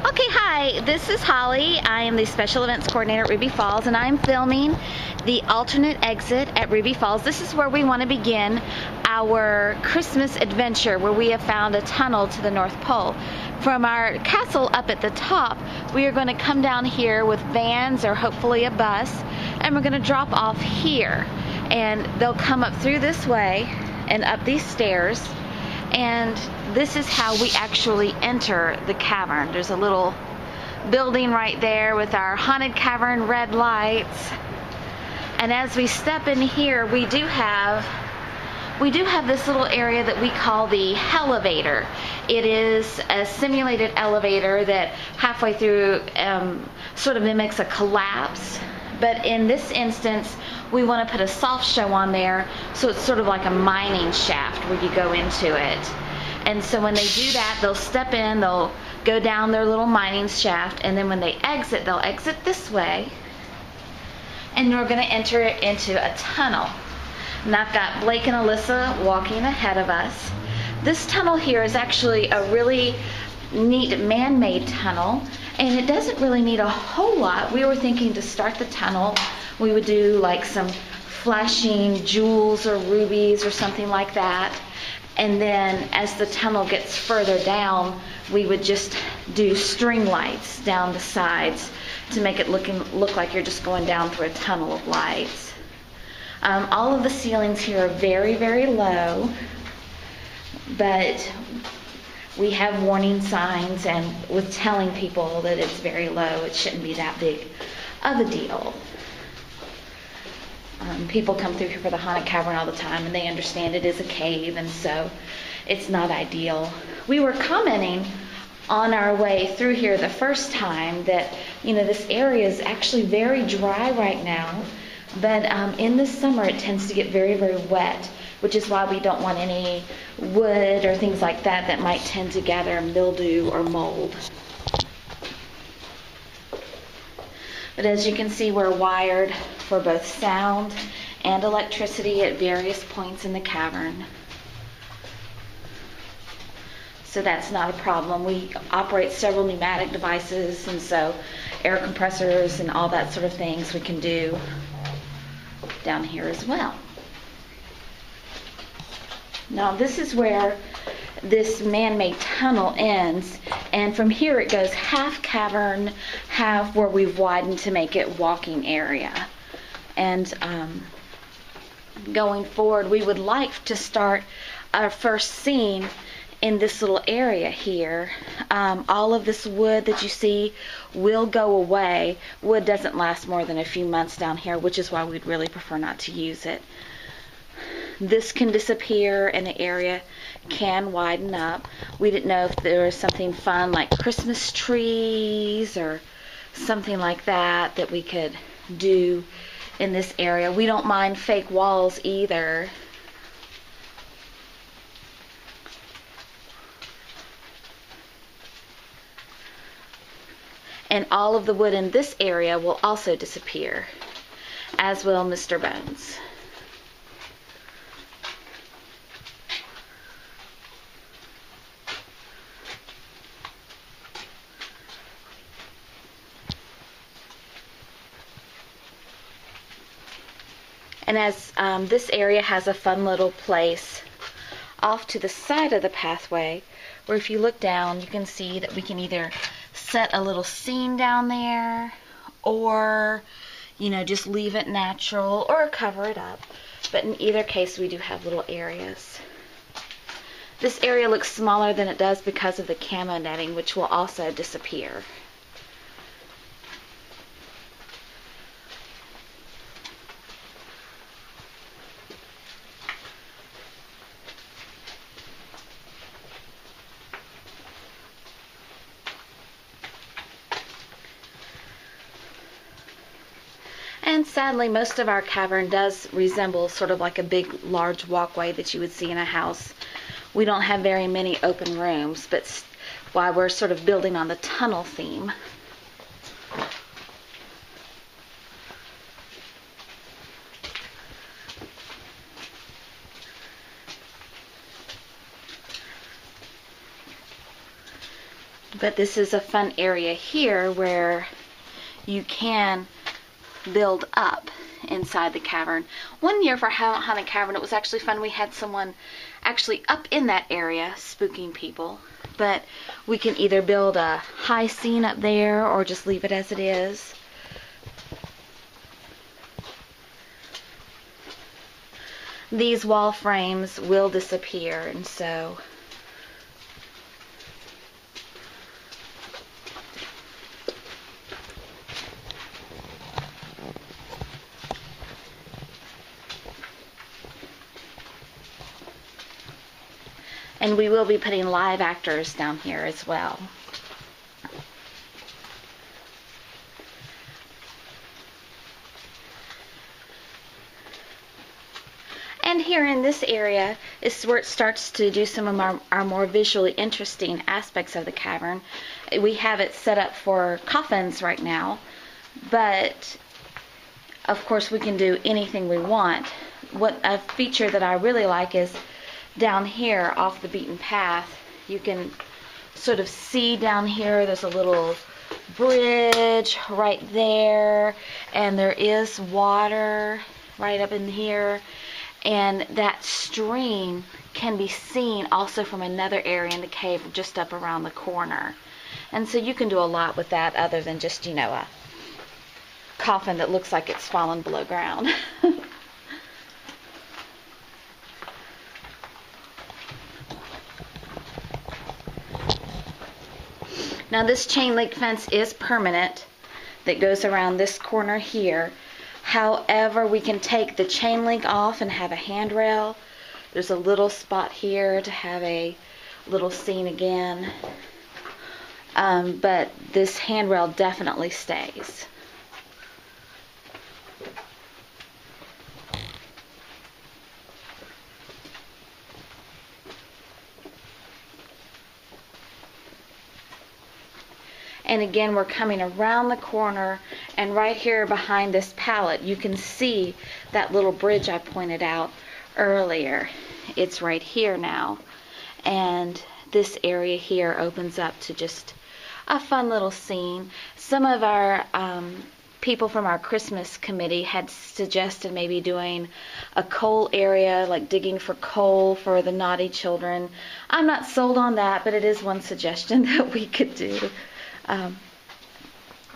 Okay, hi, this is Holly. I am the Special Events Coordinator at Ruby Falls, and I'm filming the alternate exit at Ruby Falls. This is where we want to begin our Christmas adventure, where we have found a tunnel to the North Pole. From our castle up at the top, we are going to come down here with vans or hopefully a bus, and we're going to drop off here. And they'll come up through this way and up these stairs. And this is how we actually enter the cavern. There's a little building right there with our haunted cavern red lights. And as we step in here, we do have this little area that we call the elevator. It is a simulated elevator that halfway through sort of mimics a collapse. But in this instance, we want to put a soft show on there, so it's sort of like a mining shaft where you go into it. And so when they do that, they'll step in, they'll go down their little mining shaft, and then when they exit, they'll exit this way, and we're going to enter it into a tunnel. And I've got Blake and Alyssa walking ahead of us. This tunnel here is actually a really neat man-made tunnel, and it doesn't really need a whole lot. We were thinking to start the tunnel, we would do like some flashing jewels or rubies or something like that. And then as the tunnel gets further down, we would just do string lights down the sides to make it look like you're just going down through a tunnel of lights. All of the ceilings here are very, very low, but we have warning signs, and with telling people that it's very low, it shouldn't be that big of a deal. People come through here for the haunted cavern all the time, and they understand it is a cave, and so it's not ideal. We were commenting on our way through here the first time that, this area is actually very dry right now, but in the summer it tends to get very, very wet, which is why we don't want any wood or things like that that might tend to gather mildew or mold. But as you can see, we're wired for both sound and electricity at various points in the cavern. So that's not a problem. We operate several pneumatic devices, and so air compressors and all that sort of things we can do down here as well. Now this is where this man-made tunnel ends, and from here it goes half cavern, half where we've widened to make it walking area. And going forward, we would like to start our first scene in this little area here. All of this wood that you see will go away. Wood doesn't last more than a few months down here, which is why we'd really prefer not to use it. This can disappear and the area can widen up. We didn't know if there was something fun like Christmas trees or something like that that we could do in this area. We don't mind fake walls either. And all of the wood in this area will also disappear, as will Mr. Bones. And as this area has a fun little place off to the side of the pathway, where if you look down, you can see that we can either set a little scene down there, or, just leave it natural, or cover it up. But in either case, we do have little areas. This area looks smaller than it does because of the camo netting, which will also disappear. And sadly, most of our cavern does resemble sort of like a big, large walkway that you would see in a house. We don't have very many open rooms, but why we're sort of building on the tunnel theme. But this is a fun area here where you can build up inside the cavern. One year for Haunted Cavern, it was actually fun. We had someone actually up in that area spooking people. But we can either build a high scene up there or just leave it as it is. These wall frames will disappear, and so and we will be putting live actors down here as well. And here in this area is where it starts to do some of our more visually interesting aspects of the cavern. We have it set up for coffins right now, but of course we can do anything we want. What a feature that I really like is down here off the beaten path, you can sort of see down here there's a little bridge right there, and there is water right up in here, and that stream can be seen also from another area in the cave just up around the corner. And so you can do a lot with that other than just, you know, a coffin that looks like it's fallen below ground. Now this chain link fence is permanent that goes around this corner here. However, we can take the chain link off and have a handrail. There's a little spot here to have a little scene again. But this handrail definitely stays. And again, we're coming around the corner, and right here behind this pallet, you can see that little bridge I pointed out earlier. It's right here now. And this area here opens up to just a fun little scene. Some of our people from our Christmas committee had suggested maybe doing a coal area, like digging for coal for the naughty children. I'm not sold on that, but it is one suggestion that we could do.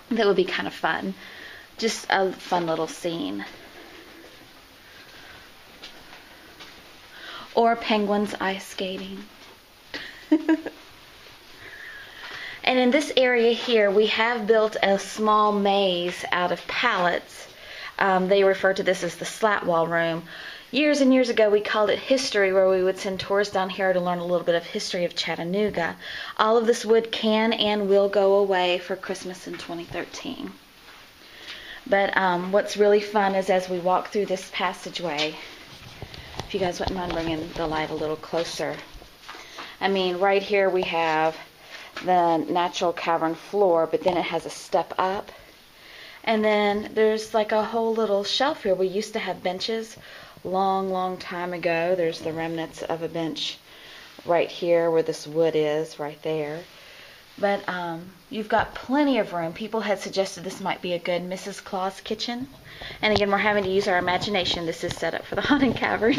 That would be kind of fun. Just a fun little scene. Or penguins ice skating. And in this area here, we have built a small maze out of pallets. They refer to this as the slat wall room. Years and years ago, we called it history, where we would send tours down here to learn a little bit of history of Chattanooga. All of this wood can and will go away for Christmas in 2013. But what's really fun is as we walk through this passageway, if you guys wouldn't mind bringing the light a little closer. I mean, right here we have the natural cavern floor, but then it has a step up. And then there's like a whole little shelf here. We used to have benches long time ago. There's the remnants of a bench right here where this wood is, right there. But you've got plenty of room. People had suggested this might be a good Mrs. Claus kitchen. And again, we're having to use our imagination. This is set up for the Haunted Cavern.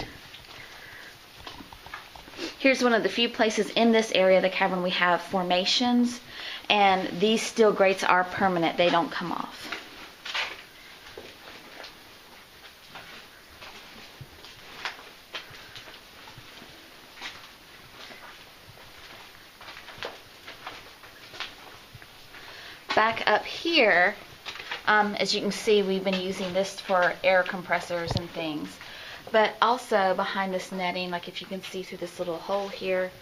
Here's one of the few places in this area of the cavern we have formations. And these steel grates are permanent. They don't come off. Back up here, as you can see, we've been using this for air compressors and things. But also behind this netting, like if you can see through this little hole here,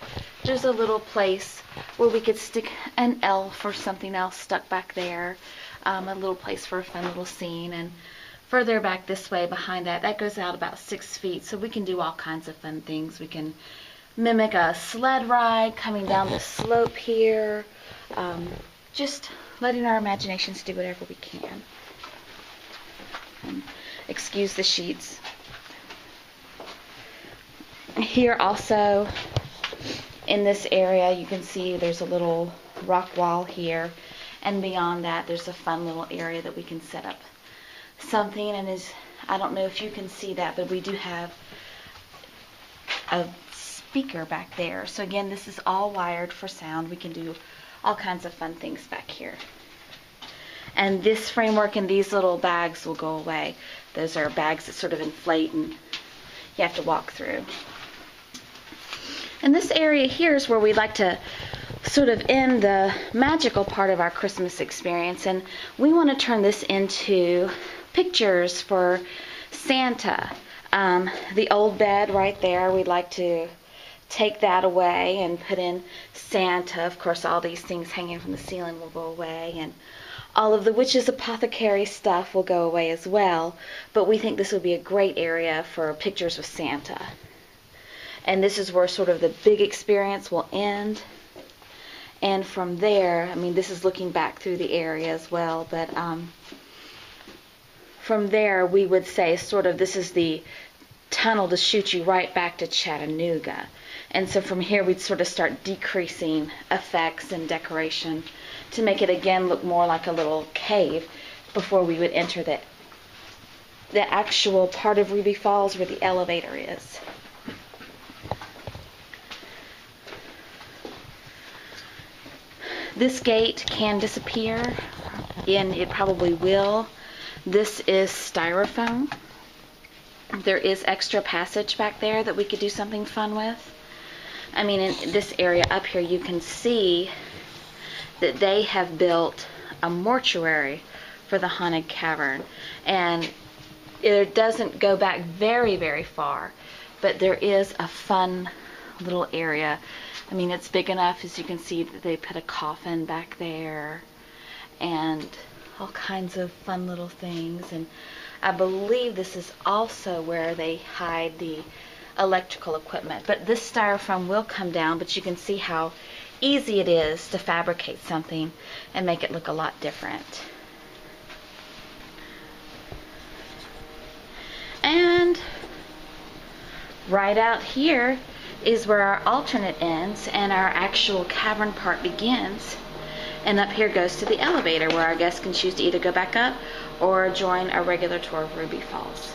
there's a little place where we could stick an elf or something else stuck back there. A little place for a fun little scene. And further back this way behind that, that goes out about 6 feet. So we can do all kinds of fun things. We can mimic a sled ride coming down the slope here. Just letting our imaginations do whatever we can. Excuse the sheets. Here also, in this area, you can see there's a little rock wall here, and beyond that there's a fun little area that we can set up something. And I don't know if you can see that, but we do have a speaker back there. So again, this is all wired for sound. We can do all kinds of fun things back here. And this framework and these little bags will go away. Those are bags that sort of inflate and you have to walk through. And this area here is where we'd like to sort of end the magical part of our Christmas experience, and we want to turn this into pictures for Santa. The old bed right there, we'd like to take that away and put in Santa. Of course, all these things hanging from the ceiling will go away, and all of the witch's apothecary stuff will go away as well. But we think this would be a great area for pictures with Santa. And this is where sort of the big experience will end. And from there, I mean, this is looking back through the area as well, but from there we would say sort of this is the tunnel to shoot you right back to Chattanooga. And so from here we'd sort of start decreasing effects and decoration to make it again look more like a little cave before we would enter the actual part of Ruby Falls where the elevator is. This gate can disappear, and it probably will. This is styrofoam. There is extra passage back there that we could do something fun with. I mean, in this area up here, you can see that they have built a mortuary for the haunted cavern. And it doesn't go back very, very far, but there is a fun little area. I mean, it's big enough, as you can see, that they put a coffin back there and all kinds of fun little things. And I believe this is also where they hide the electrical equipment. But this styrofoam will come down, but you can see how easy it is to fabricate something and make it look a lot different. And right out here is where our alternate ends and our actual cavern part begins. And up here goes to the elevator where our guests can choose to either go back up or join a regular tour of Ruby Falls.